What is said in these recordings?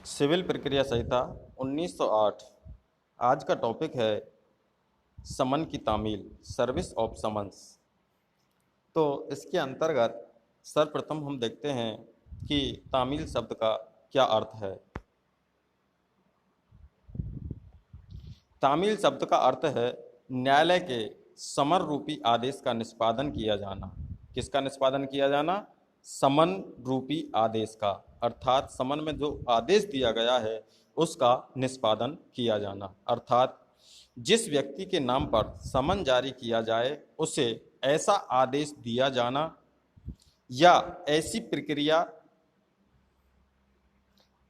Civil प्रक्रिया संहिता 1908। आज का टॉपिक है समन की तामील, सर्विस ऑफ समन्स। तो इसके अंतर्गत सर्वप्रथम हम देखते हैं कि तामील शब्द का क्या अर्थ है। तामील शब्द का अर्थ है न्यायालय के समन रूपी आदेश का निष्पादन किया जाना। किसका निष्पादन किया जाना? समन रूपी आदेश का, अर्थात समन में जो आदेश दिया गया है उसका निष्पादन किया जाना। अर्थात जिस व्यक्ति के नाम पर समन जारी किया जाए उसे ऐसा आदेश दिया जाना या ऐसी प्रक्रिया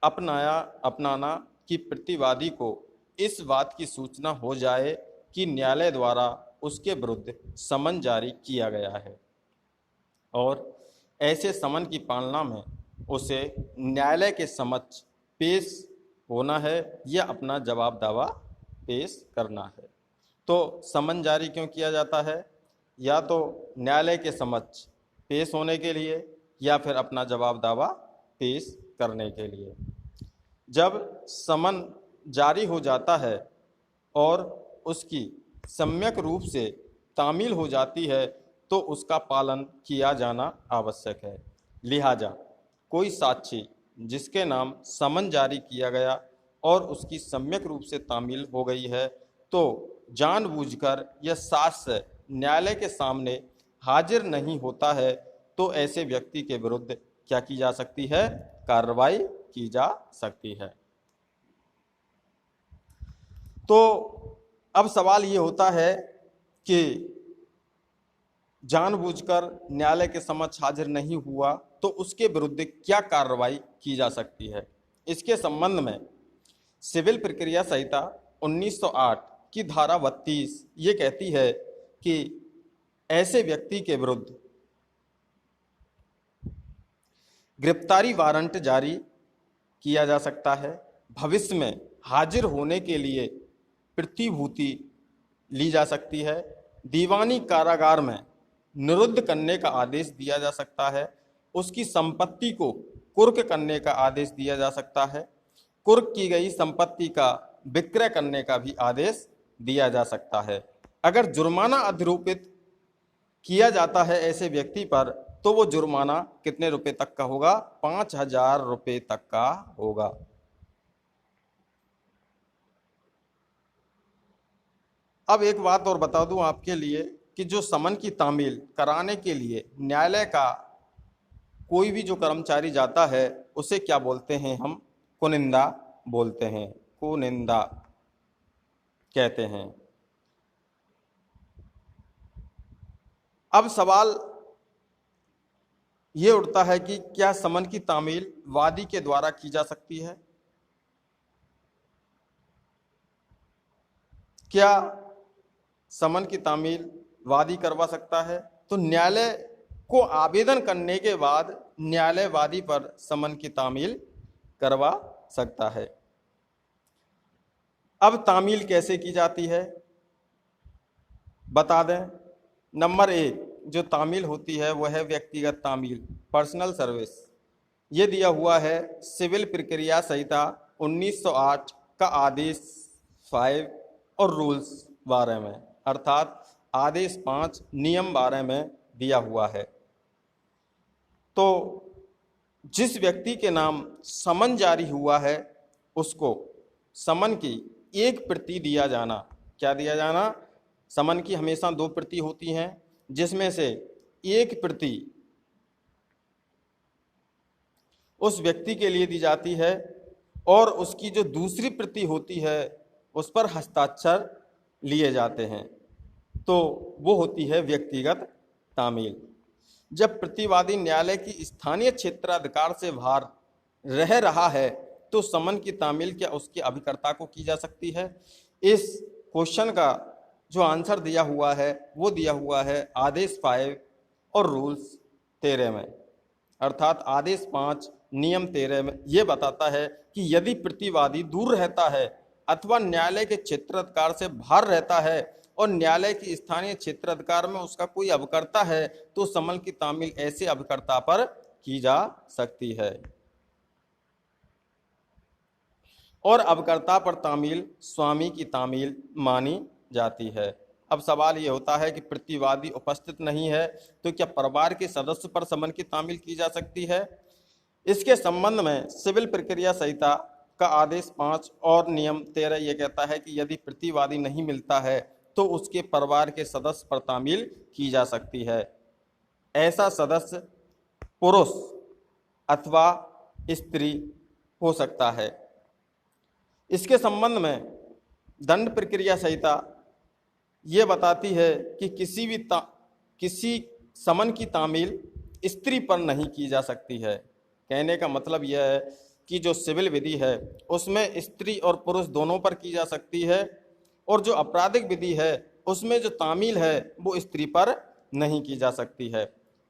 अपनाना कि प्रतिवादी को इस बात की सूचना हो जाए कि न्यायालय द्वारा उसके विरुद्ध समन जारी किया गया है और ऐसे समन की पालना में उसे न्यायालय के समक्ष पेश होना है या अपना जवाब दावा पेश करना है। तो समन जारी क्यों किया जाता है? या तो न्यायालय के समक्ष पेश होने के लिए या फिर अपना जवाब दावा पेश करने के लिए। जब समन जारी हो जाता है और उसकी सम्यक रूप से तामील हो जाती है तो उसका पालन किया जाना आवश्यक है। लिहाजा कोई साक्षी जिसके नाम समन जारी किया गया और उसकी सम्यक रूप से तामील हो गई है तो जानबूझकर यह साक्ष्य न्यायालय के सामने हाजिर नहीं होता है तो ऐसे व्यक्ति के विरुद्ध क्या की जा सकती है? कार्रवाई की जा सकती है। तो अब सवाल ये होता है कि जानबूझकर न्यायालय के समक्ष हाजिर नहीं हुआ तो उसके विरुद्ध क्या कार्रवाई की जा सकती है। इसके संबंध में सिविल प्रक्रिया संहिता 1908 की धारा 32 ये कहती है कि ऐसे व्यक्ति के विरुद्ध गिरफ्तारी वारंट जारी किया जा सकता है, भविष्य में हाजिर होने के लिए प्रतिभूति ली जा सकती है, दीवानी कारागार में निरुद्ध करने का आदेश दिया जा सकता है, उसकी संपत्ति को कुर्क करने का आदेश दिया जा सकता है, कुर्क की गई संपत्ति का विक्रय करने का भी आदेश दिया जा सकता है। अगर जुर्माना अधिरोपित किया जाता है ऐसे व्यक्ति पर तो वो जुर्माना कितने रुपए तक का होगा? 5,000 रुपए तक का होगा। अब एक बात और बता दूं आपके लिए कि जो समन की तामील कराने के लिए न्यायालय का कोई भी जो कर्मचारी जाता है उसे क्या बोलते हैं? हम कुनिंदा बोलते हैं, कुनिंदा कहते हैं। अब सवाल ये उठता है कि क्या समन की तामील वादी के द्वारा की जा सकती है? क्या समन की तामील वादी करवा सकता है? तो न्यायालय को आवेदन करने के बाद न्यायालय वादी पर समन की तामील करवा सकता है। अब तामील कैसे की जाती है बता दें। नंबर 1 जो तामील होती है वह है व्यक्तिगत तामील, पर्सनल सर्विस। ये दिया हुआ है सिविल प्रक्रिया संहिता 1908 का आदेश 5 और रूल्स 12 में, अर्थात आदेश 5 नियम 12 में दिया हुआ है। तो जिस व्यक्ति के नाम समन जारी हुआ है उसको समन की एक प्रति दिया जाना। क्या दिया जाना? समन की हमेशा 2 प्रति होती हैं जिसमें से एक प्रति उस व्यक्ति के लिए दी जाती है और उसकी जो दूसरी प्रति होती है उस पर हस्ताक्षर लिए जाते हैं, तो वो होती है व्यक्तिगत तामील। जब प्रतिवादी न्यायालय की स्थानीय क्षेत्राधिकार से बाहर रह रहा है तो समन की तामील क्या उसके अभिकर्ता को की जा सकती है? इस क्वेश्चन का जो आंसर दिया हुआ है वो दिया हुआ है आदेश 5 और रूल्स 13 में, अर्थात आदेश 5 नियम 13 में ये बताता है कि यदि प्रतिवादी दूर रहता है अथवा न्यायालय के क्षेत्राधिकार से बाहर रहता है और न्यायालय की स्थानीय क्षेत्राधिकार में उसका कोई अभिकर्ता है तो समन की तामील ऐसे अभिकर्ता पर की जा सकती है। और अवकर्ता पर तामील स्वामी की तामील मानी जाती है। अब सवाल ये होता है कि प्रतिवादी उपस्थित नहीं है तो क्या परिवार के सदस्य पर समन की तामील की जा सकती है? इसके संबंध में सिविल प्रक्रिया संहिता का आदेश 5 और नियम 13 ये कहता है कि यदि प्रतिवादी नहीं मिलता है तो उसके परिवार के सदस्य पर तामील की जा सकती है। ऐसा सदस्य पुरुष अथवा स्त्री हो सकता है। इसके संबंध में दंड प्रक्रिया संहिता ये बताती है कि किसी समन की तामील स्त्री पर नहीं की जा सकती है। कहने का मतलब यह है कि जो सिविल विधि है उसमें स्त्री और पुरुष दोनों पर की जा सकती है, और जो आपराधिक विधि है उसमें जो तामील है वो स्त्री पर नहीं की जा सकती है।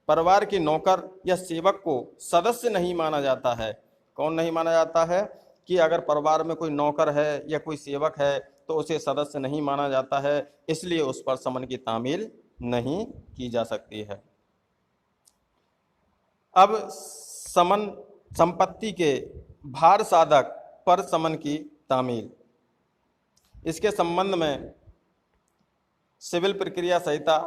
परिवार के नौकर या सेवक को सदस्य नहीं माना जाता है। कौन नहीं माना जाता है? कि अगर परिवार में कोई नौकर है या कोई सेवक है तो उसे सदस्य नहीं माना जाता है, इसलिए उस पर समन की तामील नहीं की जा सकती है। अब समन संपत्ति के भार साधक पर समन की तामील, इसके संबंध में सिविल प्रक्रिया संहिता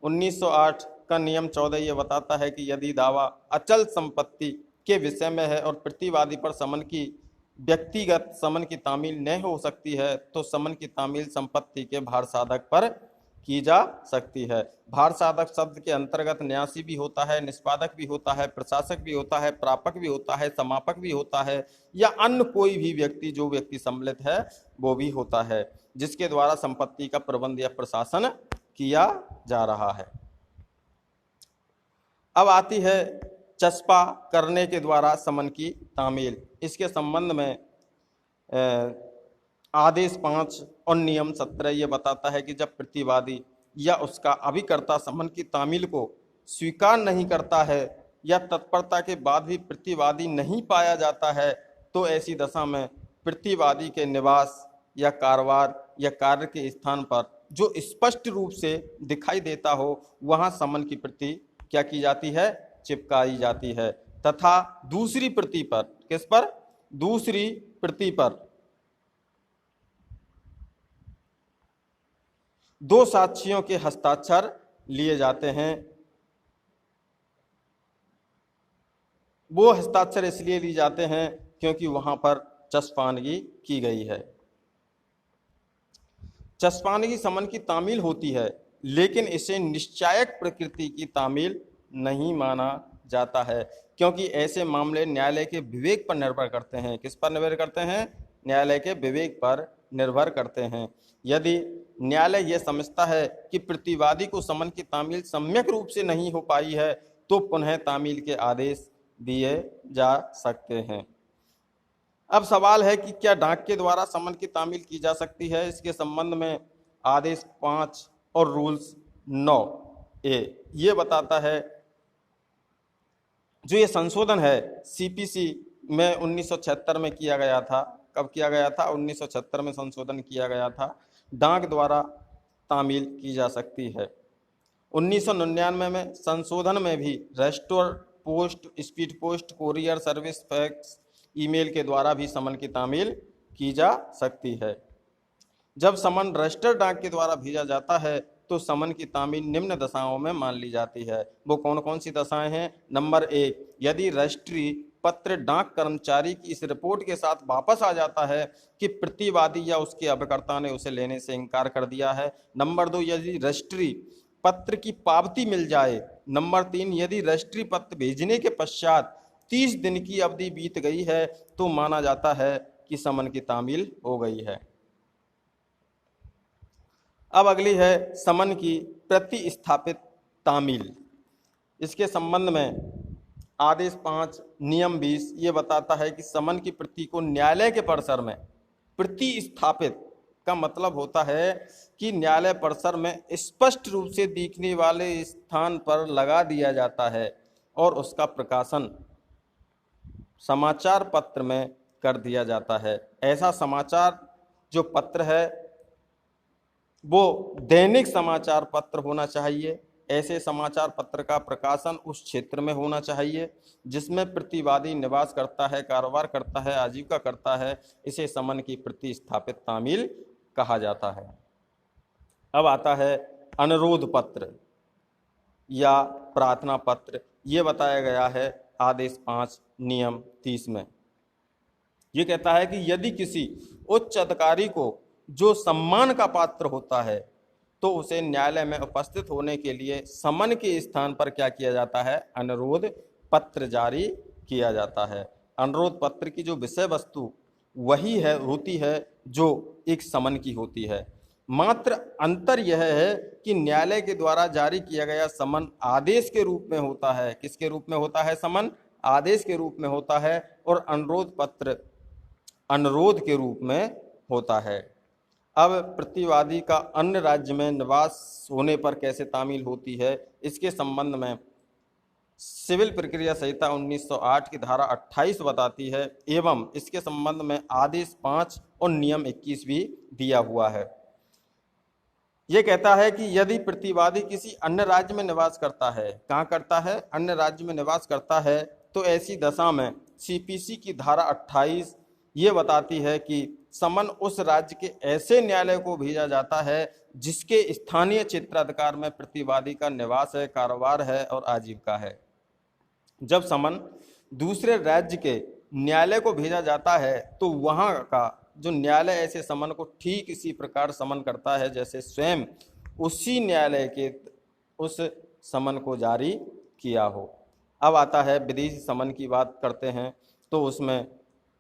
1908 का नियम 14 ये बताता है कि यदि दावा अचल संपत्ति के विषय में है और प्रतिवादी पर समन की व्यक्तिगत समन की तामील न हो सकती है तो समन की तामील संपत्ति के भार साधक पर की जा सकती है। भार साधक शब्द के अंतर्गत न्यासी भी होता है, निष्पादक भी होता है, प्रशासक भी होता है, प्रापक भी होता है, समापक भी होता है, या अन्य कोई भी व्यक्ति जो व्यक्ति सम्मिलित है वो भी होता है जिसके द्वारा संपत्ति का प्रबंध या प्रशासन किया जा रहा है। अब आती है चस्पा करने के द्वारा समन की तामील। इसके संबंध में आदेश 5 और नियम 17 ये बताता है कि जब प्रतिवादी या उसका अभिकर्ता समन की तामील को स्वीकार नहीं करता है या तत्परता के बाद भी प्रतिवादी नहीं पाया जाता है तो ऐसी दशा में प्रतिवादी के निवास या कारोबार या कार्य के स्थान पर जो स्पष्ट रूप से दिखाई देता हो वहां समन की प्रति क्या की जाती है? चिपकाई जाती है, तथा दूसरी प्रति पर, किस पर? दूसरी प्रति पर 2 साक्षियों के हस्ताक्षर लिए जाते हैं। वो हस्ताक्षर इसलिए लिए जाते हैं क्योंकि वहां पर चस्पानगी की गई है। चस्पानगी समन की तामील होती है लेकिन इसे निश्चायक प्रकृति की तामील नहीं माना जाता है क्योंकि ऐसे मामले न्यायालय के विवेक पर निर्भर करते हैं। किस पर निर्भर करते हैं? न्यायालय के विवेक पर निर्भर करते हैं। यदि न्यायालय यह समझता है कि प्रतिवादी को समन की तामील सम्यक रूप से नहीं हो पाई है तो पुनः तामील के आदेश दिए जा सकते हैं। अब सवाल है कि क्या डाक के द्वारा समन की तामील की जा सकती है? इसके संबंध में आदेश 5 और रूल्स 9A ये बताता है, जो ये संशोधन है CPC में 1976 में किया गया था। कब किया गया था? 1976 में संशोधन किया गया था। डाक द्वारा तामील की जा सकती है। 1999 में संशोधन में भी register post, speed post, courier service, fax, email के द्वारा भी समन की तामील की जा सकती है। जब समन रजिस्टर डाक के द्वारा भेजा जाता है तो समन की तामील निम्न दशाओं में मान ली जाती है। वो कौन कौन सी दशाएं हैं? नंबर 1, यदि रजिस्ट्री पत्र डाक कर्मचारी की इस रिपोर्ट के साथ वापस आ जाता है कि प्रतिवादी या उसके अभिकर्ता ने उसे लेने से इनकार कर दिया है। नंबर 2, यदि रजिस्ट्री पत्र की पावती मिल जाए। नंबर 3, यदि रजिस्ट्री पत्र भेजने के पश्चात 30 दिन की अवधि बीत गई है तो माना जाता है कि समन की तामील हो गई है। अब अगली है समन की प्रतिस्थापित तामील। इसके संबंध में आदेश 5 नियम 20 ये बताता है कि समन की प्रति को न्यायालय के परिसर में प्रतिस्थापित का मतलब होता है कि न्यायालय परिसर में स्पष्ट रूप से दिखने वाले स्थान पर लगा दिया जाता है और उसका प्रकाशन समाचार पत्र में कर दिया जाता है। ऐसा समाचार जो पत्र है वो दैनिक समाचार पत्र होना चाहिए ऐसे समाचार पत्र का प्रकाशन उस क्षेत्र में होना चाहिए जिसमें प्रतिवादी निवास करता है, कारोबार करता है, आजीविका करता है। इसे समन की प्रतिस्थापित तामील कहा जाता है। अब आता है अनुरोध पत्र या प्रार्थना पत्र। ये बताया गया है आदेश 5 नियम 30 में। ये कहता है कि यदि किसी उच्च अधिकारी को जो सम्मान का पात्र होता है तो उसे न्यायालय में उपस्थित होने के लिए समन के स्थान पर क्या किया जाता है, अनुरोध पत्र जारी किया जाता है। अनुरोध पत्र की जो विषय वस्तु वही होती है जो एक समन की होती है। मात्र अंतर यह है कि न्यायालय के द्वारा जारी किया गया समन आदेश के रूप में होता है। किसके रूप में होता है? समन आदेश के रूप में होता है, और अनुरोध पत्र अनुरोध के रूप में होता है। अब प्रतिवादी का अन्य राज्य में निवास होने पर कैसे तामील होती है, इसके संबंध में सिविल प्रक्रिया संहिता 1908 की धारा 28 बताती है, एवं इसके संबंध में आदेश 5 और नियम 21 भी दिया हुआ है। यह कहता है कि यदि प्रतिवादी किसी अन्य राज्य में निवास करता है, कहाँ करता है? अन्य राज्य में निवास करता है, तो ऐसी दशा में सीपीसी की धारा 28 ये बताती है कि समन उस राज्य के ऐसे न्यायालय को भेजा जाता है जिसके स्थानीय क्षेत्राधिकार में प्रतिवादी का निवास है, कारोबार है और आजीविका है। जब समन दूसरे राज्य के न्यायालय को भेजा जाता है तो वहाँ का जो न्यायालय ऐसे समन को ठीक इसी प्रकार समन करता है जैसे स्वयं उसी न्यायालय के उस समन को जारी किया हो। अब आता है विदेशी समन की बात करते हैं, तो उसमें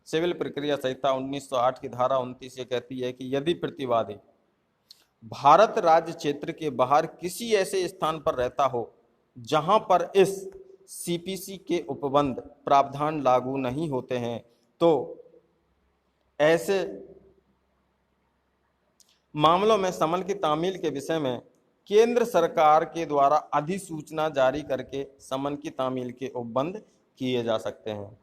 सिविल प्रक्रिया संहिता 1908 की धारा 29 ये कहती है कि यदि प्रतिवादी भारत राज्य क्षेत्र के बाहर किसी ऐसे स्थान पर रहता हो जहां पर इस सीपीसी के उपबंध प्रावधान लागू नहीं होते हैं, तो ऐसे मामलों में समन की तामील के विषय में केंद्र सरकार के द्वारा अधिसूचना जारी करके समन की तामील के उपबंध किए जा सकते हैं।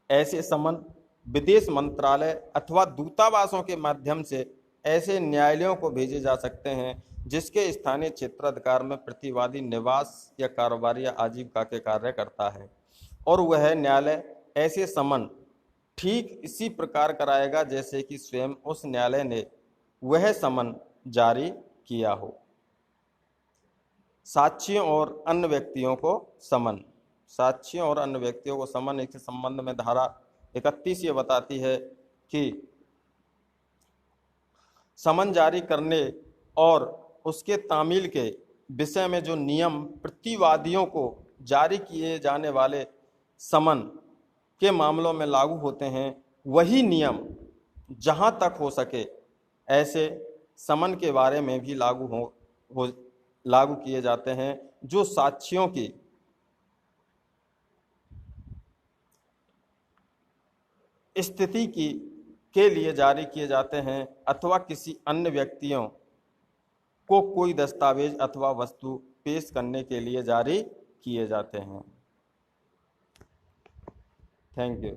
ऐसे समन विदेश मंत्रालय अथवा दूतावासों के माध्यम से ऐसे न्यायालयों को भेजे जा सकते हैं जिसके स्थानीय क्षेत्राधिकार में प्रतिवादी निवास या कारोबार या आजीविका के कार्य करता है, और वह न्यायालय ऐसे समन ठीक इसी प्रकार कराएगा जैसे कि स्वयं उस न्यायालय ने वह समन जारी किया हो। साक्षियों और अन्य व्यक्तियों को समन। साक्षियों और अन्य व्यक्तियों को समन, इसके संबंध में धारा 31 ये बताती है कि समन जारी करने और उसके तामील के विषय में जो नियम प्रतिवादियों को जारी किए जाने वाले समन के मामलों में लागू होते हैं, वही नियम जहां तक हो सके ऐसे समन के बारे में भी लागू किए जाते हैं जो साक्षियों की स्थिति के लिए जारी किए जाते हैं, अथवा किसी अन्य व्यक्तियों को कोई दस्तावेज अथवा वस्तु पेश करने के लिए जारी किए जाते हैं। Thank you.